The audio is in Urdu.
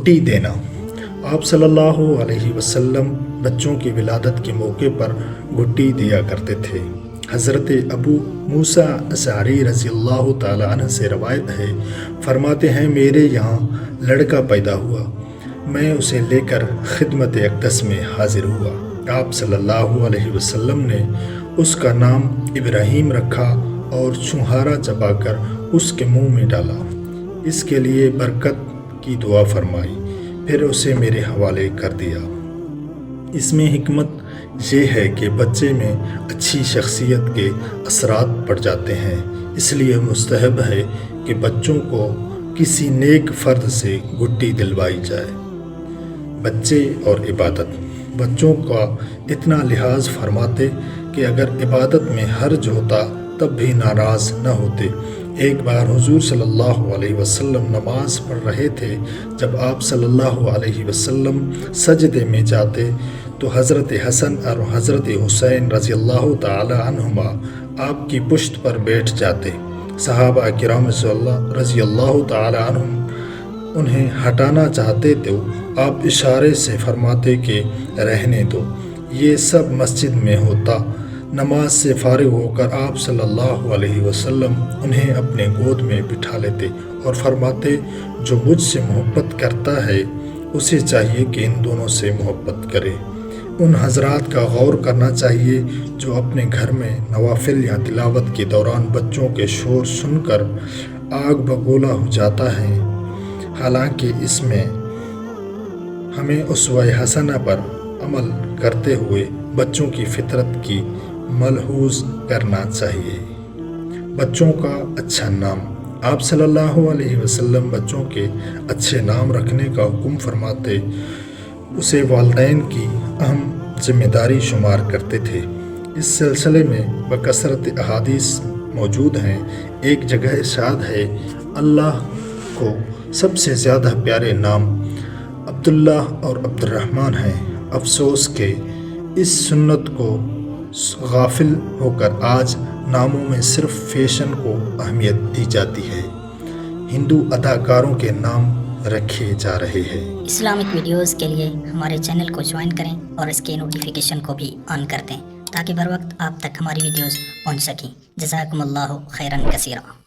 گھٹی دینا۔ آپ صلی اللہ علیہ وسلم بچوں کی ولادت کے موقع پر گھٹی دیا کرتے تھے۔ حضرت ابو موسیٰ اشعری رضی اللہ تعالیٰ عنہ سے روایت ہے، فرماتے ہیں میرے یہاں لڑکا پیدا ہوا، میں اسے لے کر خدمت اقدس میں حاضر ہوا۔ آپ صلی اللہ علیہ وسلم نے اس کا نام ابراہیم رکھا اور چھوہارا چبا کر اس کے منہ میں ڈالا، اس کے لیے برکت کی دعا فرمائی، پھر اسے میرے حوالے کر دیا۔ اس میں حکمت یہ ہے کہ بچے میں اچھی شخصیت کے اثرات پڑ جاتے ہیں، اس لیے مستحب ہے کہ بچوں کو کسی نیک فرد سے گھٹی دلوائی جائے۔ بچے اور عبادت۔ بچوں کا اتنا لحاظ فرماتے کہ اگر عبادت میں حرج ہوتا تب بھی ناراض نہ ہوتے۔ ایک بار حضور صلی اللہ علیہ وسلم نماز پڑھ رہے تھے، جب آپ صلی اللہ علیہ وسلم سجدے میں جاتے تو حضرت حسن اور حضرت حسین رضی اللہ تعالی عنہما آپ کی پشت پر بیٹھ جاتے۔ صحابہ کرام رضی اللہ تعالی عنہم انہیں ہٹانا چاہتے تو آپ اشارے سے فرماتے کہ رہنے دو۔ یہ سب مسجد میں ہوتا۔ نماز سے فارغ ہو کر آپ صلی اللہ علیہ وسلم انہیں اپنے گود میں بٹھا لیتے اور فرماتے جو مجھ سے محبت کرتا ہے اسے چاہیے کہ ان دونوں سے محبت کرے۔ ان حضرات کا غور کرنا چاہیے جو اپنے گھر میں نوافل یا تلاوت کے دوران بچوں کے شور سن کر آگ بگولا ہو جاتا ہے۔ حالانکہ اس میں ہمیں اسوہ حسنہ پر عمل کرتے ہوئے بچوں کی فطرت کی ملحوظ کرنا چاہیے۔ بچوں کا اچھا نام۔ آپ صلی اللہ علیہ وسلم بچوں کے اچھے نام رکھنے کا حکم فرماتے اسے والدین کی اہم ذمہ داری شمار کرتے تھے۔ اس سلسلے میں بکثرت احادیث موجود ہیں۔ ایک جگہ ارشاد ہے، اللہ کو سب سے زیادہ پیارے نام عبداللہ اور عبد الرحمن ہیں۔ افسوس کہ اس سنت کو غافل ہو کر آج ناموں میں صرف فیشن کو اہمیت دی جاتی ہے۔ ہندو اداکاروں کے نام رکھے جا رہے ہیں۔ اسلامک ویڈیوز کے لیے ہمارے چینل کو جوائن کریں اور اس کے نوٹیفیکیشن کو بھی آن کر دیں تاکہ بر وقت آپ تک ہماری ویڈیوز پہنچ سکیں۔ جزاکم اللہ خیراً کثیرا۔